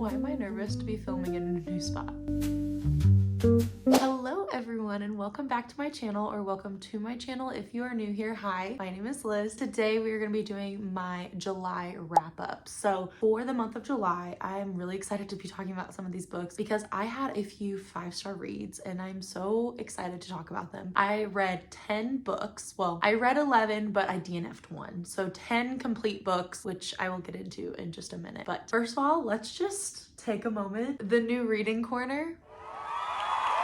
Why am I nervous to be filming in a new spot? Hello everyone and welcome back to my channel, or welcome to my channel if you are new here. Hi, my name is Liz. Today we are going to be doing my July wrap up. So for the month of July, I'm really excited to be talking about some of these books because I had a few 5-star reads and I'm so excited to talk about them. I read 10 books. Well, I read 11, but I DNF'd one. So 10 complete books, which I will get into in just a minute. But first of all, let's just take a moment. The new reading corner.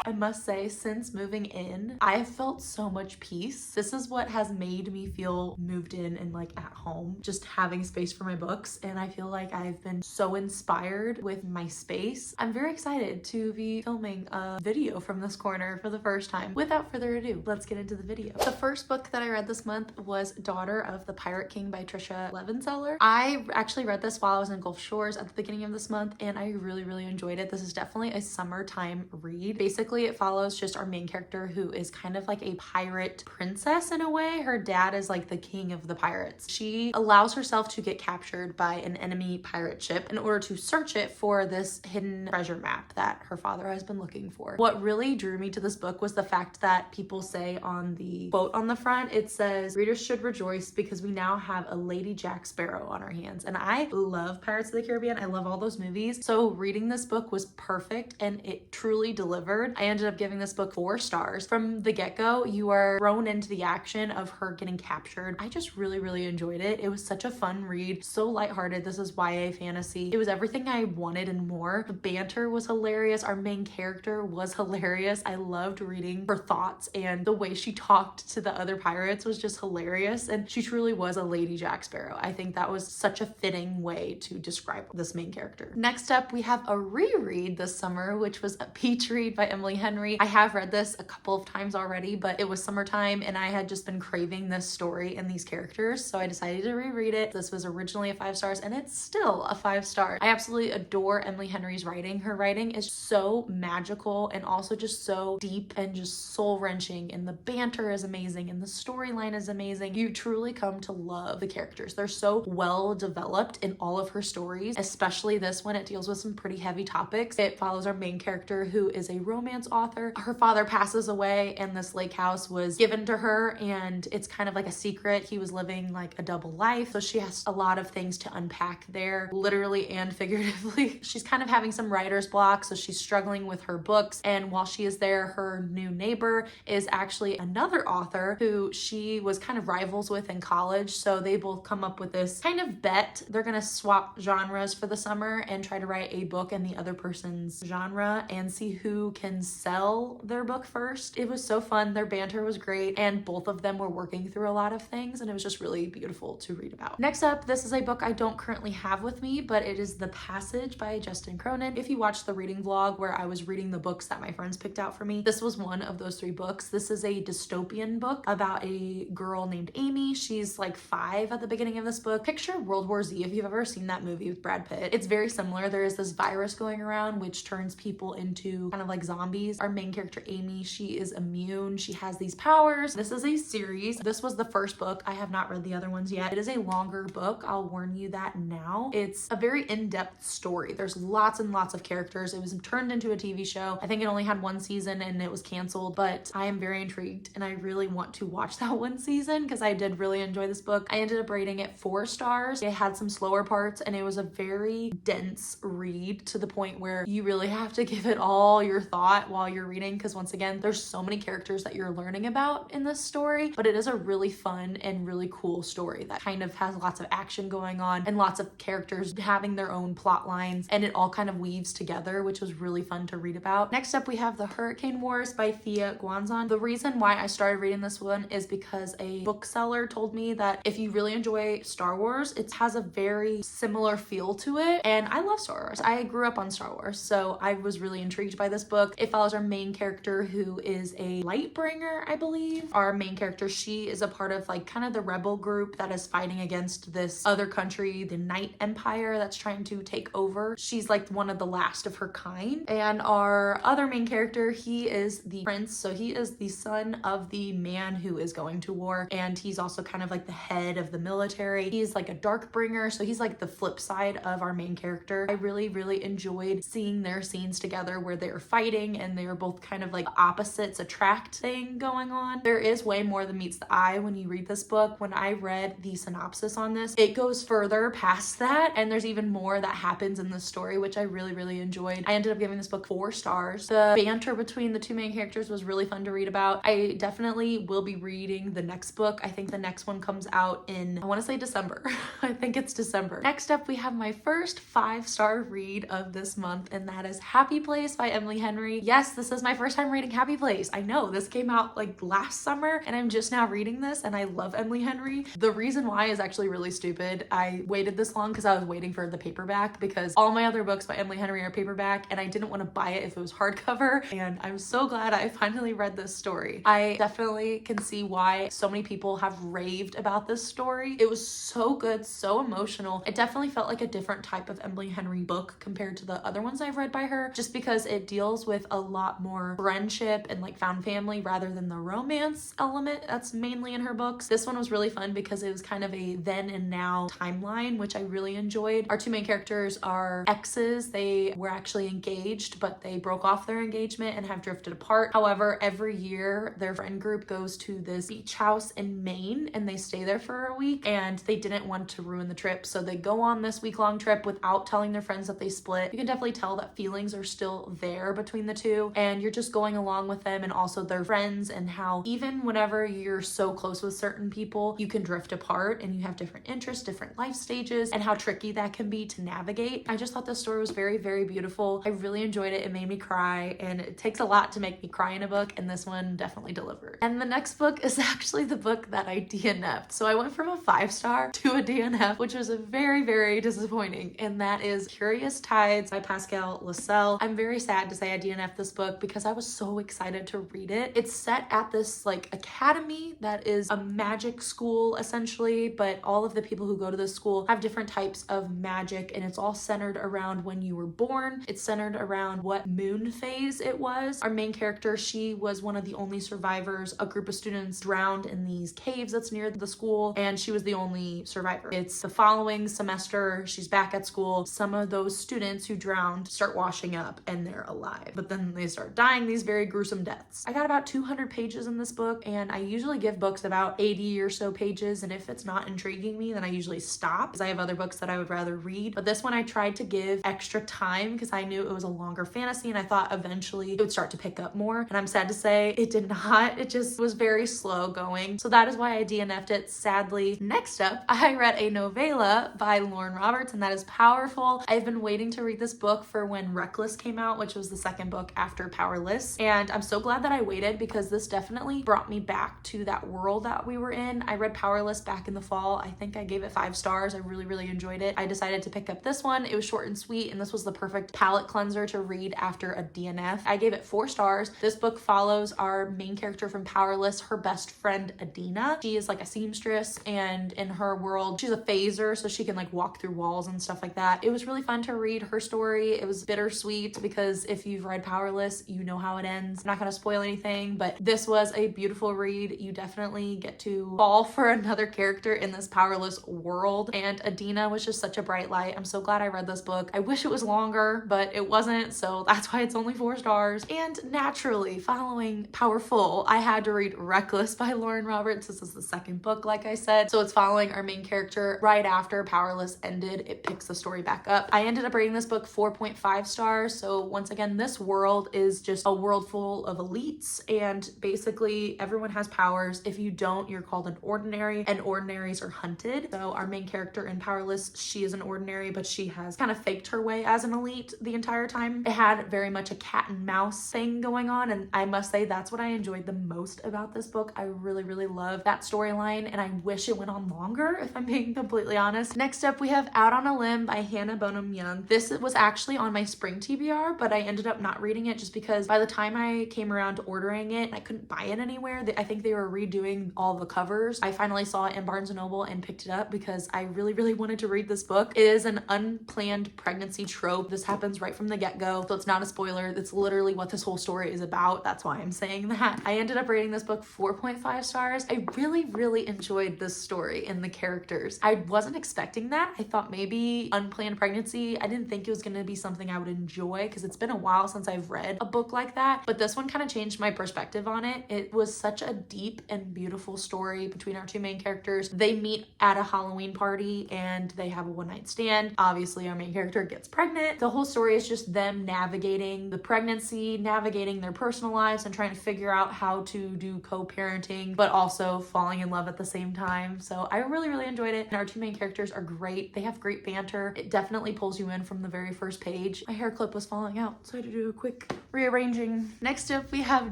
I must say, since moving in, I have felt so much peace. This is what has made me feel moved in and like at home, just having space for my books. And I feel like I've been so inspired with my space. I'm very excited to be filming a video from this corner for the first time. Without further ado, let's get into the video. The first book that I read this month was Daughter of the Pirate King by Tricia Levenseller. I actually read this while I was in Gulf Shores at the beginning of this month and I really enjoyed it. This is definitely a summertime read. Basically, it follows just our main character who is kind of like a pirate princess in a way. Her dad is like the king of the pirates. She allows herself to get captured by an enemy pirate ship in order to search it for this hidden treasure map that her father has been looking for. What really drew me to this book was the fact that people say on the quote on the front, it says, "Readers should rejoice because we now have a Lady Jack Sparrow on our hands." And I love Pirates of the Caribbean. I love all those movies. So reading this book was perfect and it truly delivered. I ended up giving this book 4 stars. From the get-go, you are thrown into the action of her getting captured. I just really enjoyed it. It was such a fun read, so lighthearted. This is YA fantasy. It was everything I wanted and more. The banter was hilarious. Our main character was hilarious. I loved reading her thoughts, and the way she talked to the other pirates was just hilarious, and she truly was a Lady Jack Sparrow. I think that was such a fitting way to describe this main character. Next up, we have a reread this summer, which was A Peach Read by Emily Henry. I have read this a couple of times already, but it was summertime and I had just been craving this story and these characters, so I decided to reread it. This was originally a 5 stars and it's still a 5 star. I absolutely adore Emily Henry's writing. Her writing is so magical and also just so deep and just soul-wrenching, and the banter is amazing and the storyline is amazing. You truly come to love the characters. They're so well developed in all of her stories, especially this one. It deals with some pretty heavy topics. It follows our main character who is a romance author. Her father passes away and this lake house was given to her and it's kind of like a secret. He was living like a double life, so she has a lot of things to unpack there, literally and figuratively. She's kind of having some writer's block, so she's struggling with her books, and while she is there, her new neighbor is actually another author who she was kind of rivals with in college, so they both come up with this kind of bet. They're gonna swap genres for the summer and try to write a book in the other person's genre and see who can sell their book first. It was so fun. Their banter was great and both of them were working through a lot of things and it was just really beautiful to read about. Next up, this is a book I don't currently have with me, but it is The Passage by Justin Cronin. If you watched the reading vlog where I was reading the books that my friends picked out for me, this was one of those 3 books. This is a dystopian book about a girl named Amy. She's like 5 at the beginning of this book. Picture World War Z if you've ever seen that movie with Brad Pitt. It's very similar. There is this virus going around which turns people into kind of like zombies. Our main character Amy, she is immune. She has these powers. This is a series. This was the first book. I have not read the other ones yet. It is a longer book. I'll warn you that now. It's a very in-depth story. There's lots and lots of characters. It was turned into a TV show. I think it only had 1 season and it was canceled, but I am very intrigued and I really want to watch that 1 season because I did really enjoy this book. I ended up rating it 4 stars. It had some slower parts and it was a very dense read to the point where you really have to give it all your thought while you're reading, because once again, there's so many characters that you're learning about in this story, but it is a really fun and really cool story that kind of has lots of action going on and lots of characters having their own plot lines, and it all kind of weaves together, which was really fun to read about. Next up, we have The Hurricane Wars by Thea Guanzon. The reason why I started reading this one is because a bookseller told me that if you really enjoy Star Wars, it has a very similar feel to it, and I love Star Wars. I grew up on Star Wars, so I was really intrigued by this book. It follows our main character, who is a Lightbringer, I believe. Our main character, she is a part of like kind of the rebel group that is fighting against this other country, the Night Empire, that's trying to take over. She's like one of the last of her kind. And our other main character, he is the prince. So he is the son of the man who is going to war, and he's also kind of like the head of the military. He's like a Darkbringer, so he's like the flip side of our main character. I really enjoyed seeing their scenes together where they're fighting and they're both kind of like opposites attract thing going on. There is way more than meets the eye when you read this book. When I read the synopsis on this, it goes further past that, and there's even more that happens in the story, which I really enjoyed. I ended up giving this book 4 stars. The banter between the two main characters was really fun to read about. I definitely will be reading the next book. I think the next one comes out in, I want to say December. I think it's December. Next up, we have my first 5-star read of this month, and that is Happy Place by Emily Henry. Yes, this is my first time reading Happy Place. I know this came out like last summer, and I'm just now reading this, and I love Emily Henry. The reason why is actually really stupid. I waited this long because I was waiting for the paperback, because all my other books by Emily Henry are paperback, and I didn't want to buy it if it was hardcover, and I'm so glad I finally read this story. I definitely can see why so many people have raved about this story. It was so good, so emotional. It definitely felt like a different type of Emily Henry book compared to the other ones I've read by her, just because it deals with a lot more friendship and like found family rather than the romance element that's mainly in her books. This one was really fun because it was kind of a then and now timeline, which I really enjoyed. Our two main characters are exes. They were actually engaged, but they broke off their engagement and have drifted apart. However, every year their friend group goes to this beach house in Maine and they stay there for a week, and they didn't want to ruin the trip, so they go on this week-long trip without telling their friends that they split. You can definitely tell that feelings are still there between the two, and you're just going along with them and also their friends, and how even whenever you're so close with certain people, you can drift apart and you have different interests, different life stages, and how tricky that can be to navigate. I just thought this story was very beautiful. I really enjoyed it. It made me cry, and it takes a lot to make me cry in a book, and this one definitely delivered. And the next book is actually the book that I DNF'd. So I went from a 5-star to a DNF, which was very disappointing, and that is Curious Tides by Pascal Lascelles. I'm very sad to say I DNF'd this book because I was so excited to read it. It's set at this like academy that is a magic school essentially, but all of the people who go to this school have different types of magic, and it's all centered around when you were born. It's centered around what moon phase it was. Our main character, she was one of the only survivors. A group of students drowned in these caves that's near the school, and she was the only survivor. It's the following semester, she's back at school. Some of those students who drowned start washing up and they're alive, but then they start dying these very gruesome deaths. I got about 200 pages in this book, and I usually give books about 80 or so pages, and if it's not intriguing me, then I usually stop because I have other books that I would rather read. But this one I tried to give extra time because I knew it was a longer fantasy, and I thought eventually it would start to pick up more, and I'm sad to say it did not. It just was very slow going, so that is why I DNF'd it, sadly. Next up, I read a novella by Lauren Roberts, and that is Powerful. I've been waiting to read this book for when Reckless came out, which was the second book after Powerless, and I'm so glad that I waited because this definitely brought me back to that world that we were in. I read Powerless back in the fall. I think I gave it 5 stars. I really enjoyed it. I decided to pick up this one. It was short and sweet, and this was the perfect palate cleanser to read after a DNF. I gave it 4 stars. This book follows our main character from Powerless, her best friend Adina. She is like a seamstress, and in her world she's a phaser, so she can like walk through walls and stuff like that. It was really fun to read her story. It was bittersweet because if you've read Powerless, you know how it ends. I'm not gonna spoil anything, but this was a beautiful read. You definitely get to fall for another character in this Powerless world, and Adina was just such a bright light. I'm so glad I read this book. I wish it was longer, but it wasn't, so that's why it's only 4 stars. And naturally, following Powerful, I had to read Reckless by Lauren Roberts. This is the second book, like I said, so it's following our main character right after Powerless ended. It picks the story back up. I ended up rating this book 4.5 stars, so once again, this world is just a world full of elites, and basically everyone has powers. If you don't, you're called an ordinary, and ordinaries are hunted. So our main character in Powerless, she is an ordinary, but she has kind of faked her way as an elite the entire time. It had very much a cat and mouse thing going on, and I must say that's what I enjoyed the most about this book. I really love that storyline, and I wish it went on longer, if I'm being completely honest. Next up, we have Out on a Limb by Hannah Bonham Young. This was actually on my spring TBR, but I ended up not reading reading it just because by the time I came around to ordering it, I couldn't buy it anywhere. I think they were redoing all the covers. I finally saw it in Barnes & Noble and picked it up because I really, really wanted to read this book. It is an unplanned pregnancy trope. This happens right from the get-go, so it's not a spoiler. That's literally what this whole story is about. That's why I'm saying that. I ended up rating this book 4.5 stars. I really, really enjoyed this story and the characters. I wasn't expecting that. I thought maybe unplanned pregnancy, I didn't think it was going to be something I would enjoy because it's been a while since I've read a book like that, but this one kind of changed my perspective on it. It was such a deep and beautiful story between our two main characters. They meet at a Halloween party and they have a one-night stand. Obviously, our main character gets pregnant. The whole story is just them navigating the pregnancy, navigating their personal lives, and trying to figure out how to do co-parenting, but also falling in love at the same time. So I really, really enjoyed it. And our two main characters are great. They have great banter. It definitely pulls you in from the very first page. My hair clip was falling out, so I had to do a quick rearranging. Next up, we have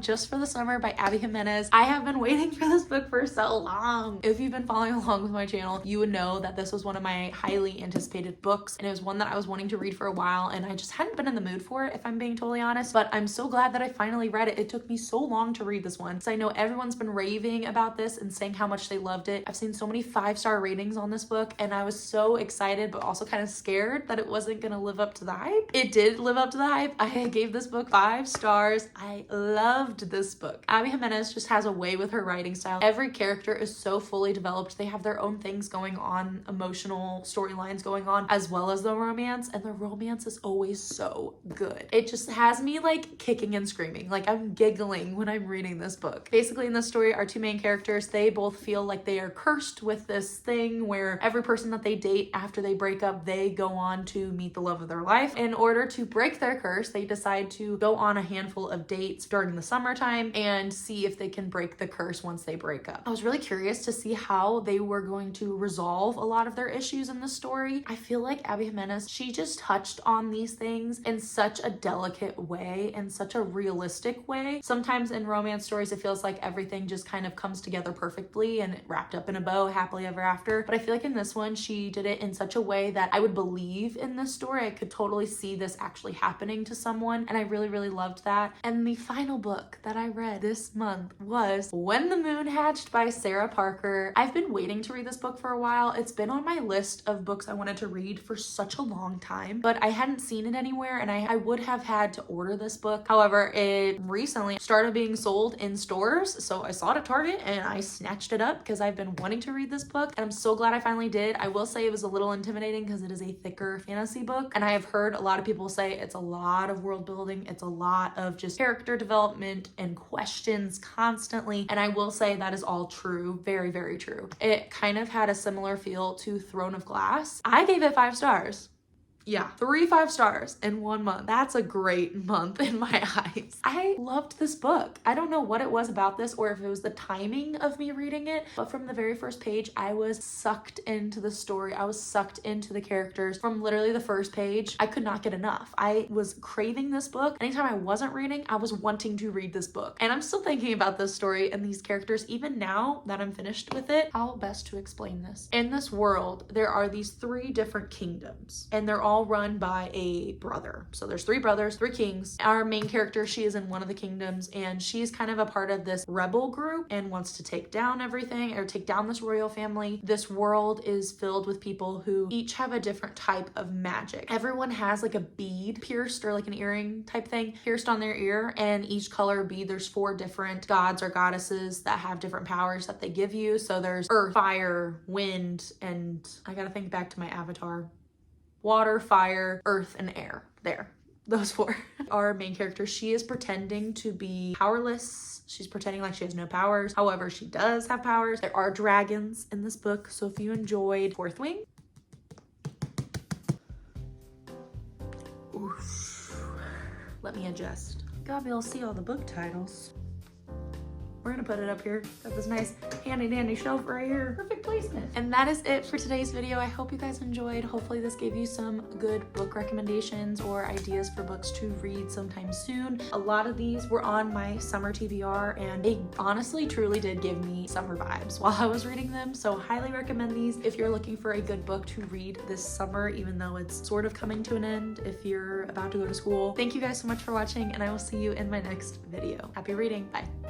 Just for the Summer by Abby Jimenez. I have been waiting for this book for so long. If you've been following along with my channel, you would know that this was one of my highly anticipated books, and it was one that I was wanting to read for a while, and I just hadn't been in the mood for it, if I'm being totally honest, but I'm so glad that I finally read it. It took me so long to read this one, because I know everyone's been raving about this and saying how much they loved it. I've seen so many 5-star ratings on this book, and I was so excited, but also kind of scared that it wasn't gonna live up to the hype. It did live up to the hype. I gave this book 5 stars. I loved this book. Abby Jimenez just has a way with her writing style. Every character is so fully developed. They have their own things going on, emotional storylines going on, as well as the romance, and the romance is always so good. It just has me like kicking and screaming. Like I'm giggling when I'm reading this book. Basically in this story, our two main characters, they both feel like they are cursed with this thing where every person that they date after they break up, they go on to meet the love of their life. In order to break their curse, they decide to go on a handful of dates during the summertime and see if they can break the curse once they break up. I was really curious to see how they were going to resolve a lot of their issues in the story. I feel like Abby Jimenez, she just touched on these things in such a delicate way and such a realistic way. Sometimes in romance stories, it feels like everything just kind of comes together perfectly and wrapped up in a bow, happily ever after. But I feel like in this one, she did it in such a way that I would believe in this story. I could totally see this actually happening to someone, and I really, really loved that. And the final book that I read this month was When the Moon Hatched by Sarah Parker. I've been waiting to read this book for a while. It's been on my list of books I wanted to read for such a long time, but I hadn't seen it anywhere, and I would have had to order this book. However, it recently started being sold in stores, so I saw it at Target and I snatched it up because I've been wanting to read this book, and I'm so glad I finally did. I will say it was a little intimidating because it is a thicker fantasy book, and I have heard a lot of people say it's a lot of world building, it's a lot of just character development and questions constantly, and I will say that is all true. Very, very true. It kind of had a similar feel to Throne of Glass. I gave it 5 stars. Yeah, 3 5-stars in 1 month. That's a great month in my eyes. I loved this book. I don't know what it was about this or if it was the timing of me reading it, but from the very first page, I was sucked into the story. I was sucked into the characters. From literally the first page, I could not get enough. I was craving this book. Anytime I wasn't reading, I was wanting to read this book. And I'm still thinking about this story and these characters even now that I'm finished with it. How best to explain this? In this world, there are these 3 different kingdoms, and they're all run by a brother. So there's 3 brothers, 3 kings. Our main character, she is in one of the kingdoms, and she's kind of a part of this rebel group and wants to take down everything, or take down this royal family. This world is filled with people who each have a different type of magic. Everyone has like a bead pierced, or like an earring type thing pierced on their ear, and each color bead, there's 4 different gods or goddesses that have different powers that they give you. So there's earth, fire, wind, and I gotta think back to my avatar. Water, fire, earth, and air. There. Those 4. Our main character, she is pretending to be powerless. She's pretending like she has no powers. However, she does have powers. There are dragons in this book, so if you enjoyed Fourth Wing. Oof. Let me adjust. Gotta be able to see all the book titles. we're gonna put it up here. Got this nice handy dandy shelf right here. Perfect placement. And that is it for today's video. I hope you guys enjoyed. Hopefully this gave you some good book recommendations or ideas for books to read sometime soon. A lot of these were on my summer TBR and they honestly truly did give me summer vibes while I was reading them. So highly recommend these if you're looking for a good book to read this summer, even though it's sort of coming to an end if you're about to go to school. Thank you guys so much for watching and I will see you in my next video. Happy reading. Bye.